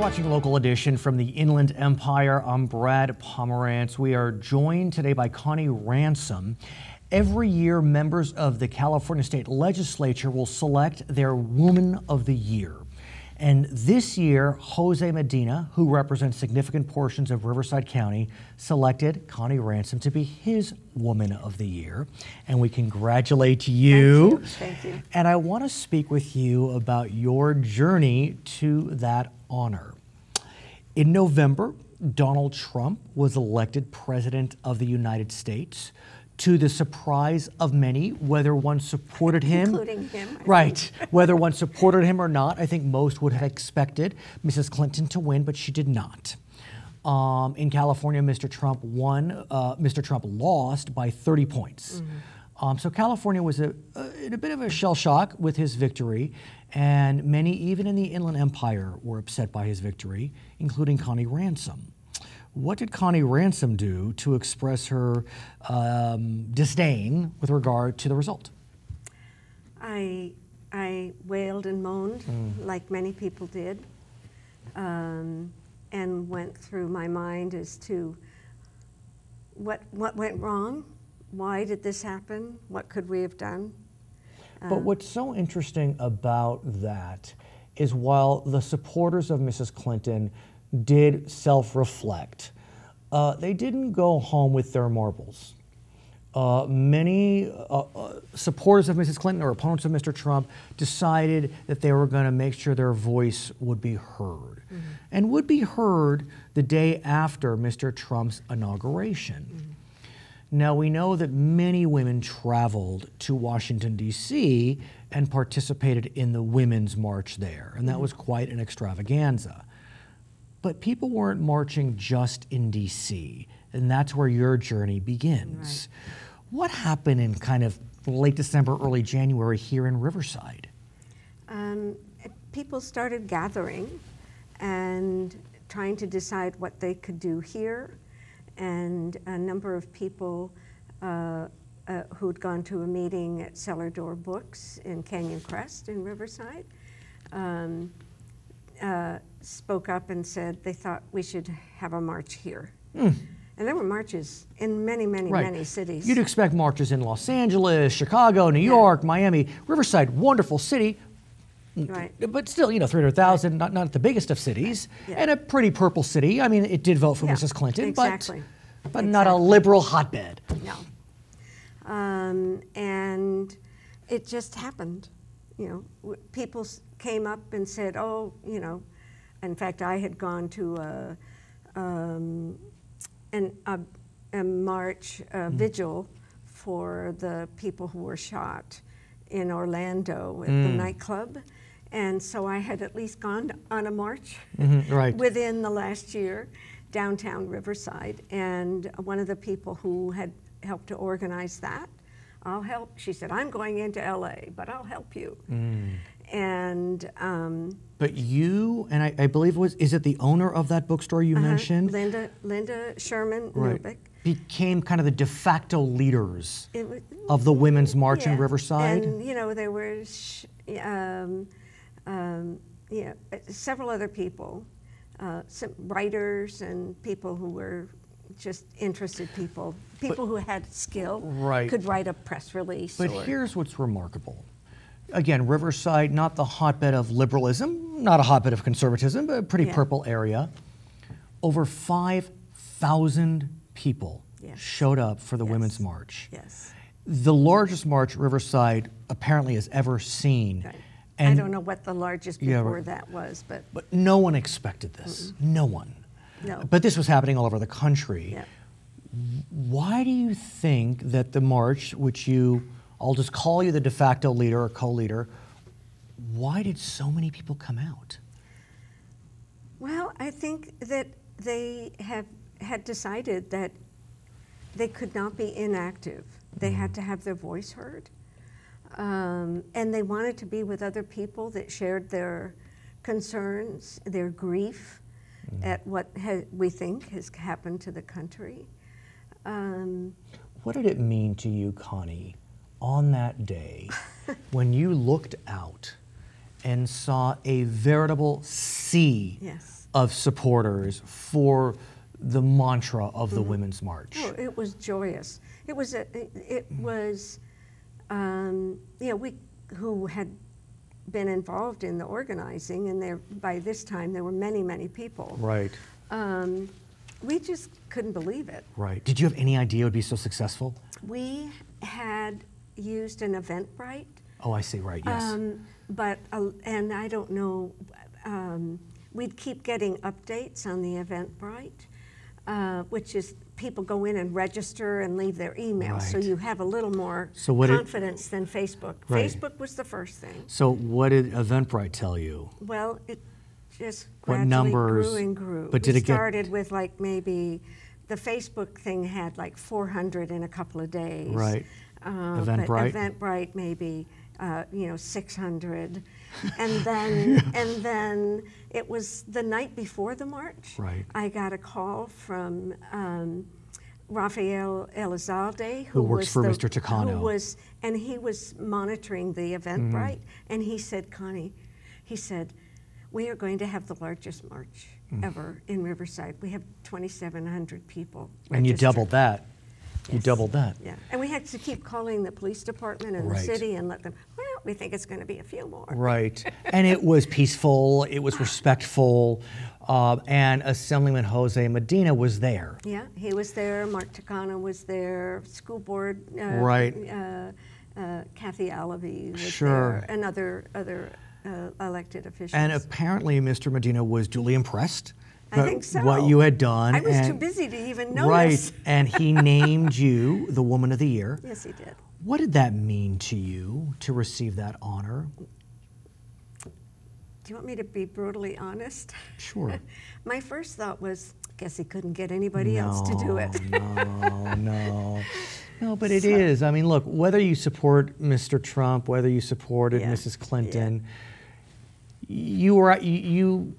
watching Local Edition from the Inland Empire. I'm Brad Pomerance. We are joined today by Connie Ransom. Every year, members of the California State Legislature will select their Woman of the Year. And this year, Jose Medina, who represents significant portions of Riverside County, selected Connie Ransom to be his Woman of the Year. And we congratulate you. Thank you. And I want to speak with you about your journey to that honor. In November, Donald Trump was elected President of the United States, to the surprise of many, whether one supported him. Including him. Right. Whether one supported him or not, I think most would have expected Mrs. Clinton to win, but she did not. In California, Mr. Trump won. Mr. Trump lost by 30 points. Mm-hmm. So California was in a bit of a shell shock with his victory, and many, even in the Inland Empire, were upset by his victory, including Connie Ransom. What did Connie Ransom do to express her disdain with regard to the result? I wailed and moaned, like many people did, and went through my mind as to what went wrong, why did this happen, what could we have done? But what's so interesting about that is while the supporters of Mrs. Clinton did self-reflect, they didn't go home with their marbles. Many supporters of Mrs. Clinton or opponents of Mr. Trump decided that they were going to make sure their voice would be heard, and would be heard the day after Mr. Trump's inauguration. Now, we know that many women traveled to Washington, D.C. and participated in the Women's March there, and that was quite an extravaganza. But people weren't marching just in D.C., and that's where your journey begins. Right. What happened in kind of late December, early January here in Riverside? People started gathering and trying to decide what they could do here, and a number of people who'd gone to a meeting at Cellar Door Books in Canyon Crest in Riverside spoke up and said they thought we should have a march here. And there were marches in many, many, many cities. You'd expect marches in Los Angeles, Chicago, New York, Miami. Riverside, wonderful city. But still, you know, 300,000, not the biggest of cities, and a pretty purple city. I mean, it did vote for Mrs. Clinton, but not a liberal hotbed. No. And it just happened. You know, people came up and said, oh, you know, in fact, I had gone to a march, vigil for the people who were shot in Orlando at the nightclub. And so I had at least gone on a march within the last year downtown Riverside. And one of the people who had helped to organize that, I'll help. She said, I'm going into LA, but I'll help you. And but you, and I believe is it the owner of that bookstore you mentioned? Linda Sherman Newbeck. Became kind of the de facto leaders of the Women's March in Riverside. And you know, there were several other people, some writers and people who were just interested people who had skill, could write a press release. But here's what's remarkable. Again, Riverside, not the hotbed of liberalism, not a hotbed of conservatism, but a pretty purple area. Over 5,000 people showed up for the Women's March. The largest march Riverside apparently has ever seen. And I don't know what the largest before that was, but no one expected this. No one. No. But this was happening all over the country. Why do you think that the march, which I'll just call you the de facto leader or co-leader, why did so many people come out? Well, I think that they had decided that they could not be inactive. They had to have their voice heard. And they wanted to be with other people that shared their concerns, their grief at what we think has happened to the country. What did it mean to you, Connie, on that day when you looked out and saw a veritable sea of supporters for the mantra of the Women's March? Oh, it was joyous. It was, you know, we who had been involved in the organizing, and there by this time there were many, many people. Right. We just couldn't believe it. Right. Did you have any idea it would be so successful? We had used an Eventbrite. Oh, I see. Right. Yes. But and I don't know. We'd keep getting updates on the Eventbrite, which is people go in and register and leave their email, so Right. you have a little more So confidence than Facebook. Right. Facebook was the first thing. So what did Eventbrite tell you? Well, it just What gradually numbers? grew and grew. But did we it get- started with like maybe the Facebook thing had like 400 in a couple of days. Right. But Eventbrite? Eventbrite maybe 600, and then it was the night before the march. Right. I got a call from Rafael Elizalde, Who works was for the- Mr. Takano. And he was monitoring the Eventbrite, and he said, Connie, he said, we are going to have the largest march ever in Riverside. We have 2,700 people And you registered. doubled that. You Yes. doubled that. Yeah, and we had to keep calling the police department and Right. the city and let them, well, we think it's going to be a few more. Right. And it was peaceful, it was respectful, and Assemblyman Jose Medina was there. Yeah, he was there, Mark Takano was there, school board, Right. Kathy Allaby was Sure. there, and other elected officials. And apparently Mr. Medina was duly impressed I by think so. what you had done. I was too and- busy to even notice. Right, and he named you the Woman of the Year. Yes, he did. What did that mean to you to receive that honor? Do you want me to be brutally honest? Sure. My first thought was, guess he couldn't get anybody else to do it. No, but it is. I mean, look, whether you support Mr. Trump, whether you supported Yeah, Mrs. Clinton, you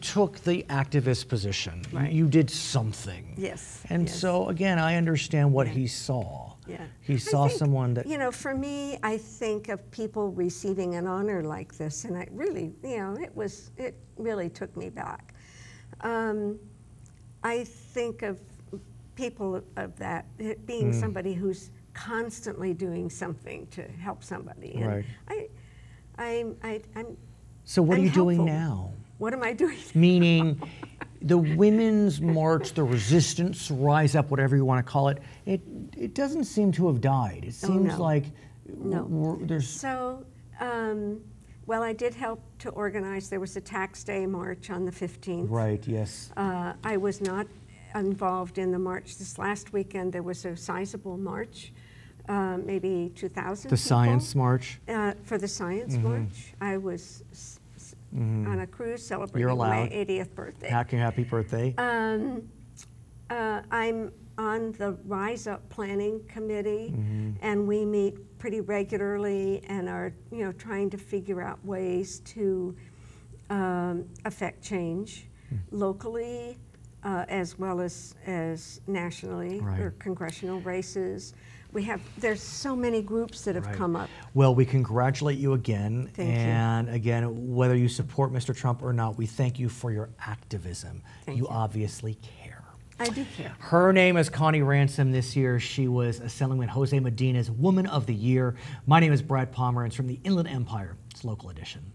took the activist position. Right. You did something. Yes. And yes. so, again, I understand what Yeah. he saw. Yeah. He I saw think, someone that... You know, for me, I think of people receiving an honor like this, and I really, you know, it really took me back. I think of people of that it being somebody who's constantly doing something to help somebody. And Right. I'm So what are I'm you doing helpful. now? What am I doing? Meaning the Women's March, the resistance, rise up, whatever you want to call it, it doesn't seem to have died. It seems no. like No. there's... So, well, I did help to organize. There was a tax day march on the 15th. Right, yes. I was not involved in the march this last weekend. There was a sizable march, maybe 2,000 The people. Science March. For the Science March. I was on a cruise celebrating allowed. my 80th birthday. Happy birthday. I'm on the Rise Up Planning Committee, and we meet pretty regularly and are, you know, trying to figure out ways to affect change locally as well as nationally, Right. or congressional races. There's so many groups that have Right. come up. Well, we congratulate you again. Thank you. And again, whether you support Mr. Trump or not, we thank you for your activism. Thank you you. obviously care. I do care. Her name is Connie Ransom. This year, she was Assemblyman Jose Medina's Woman of the Year. My name is Brad Pomerance from the Inland Empire. It's Local Edition.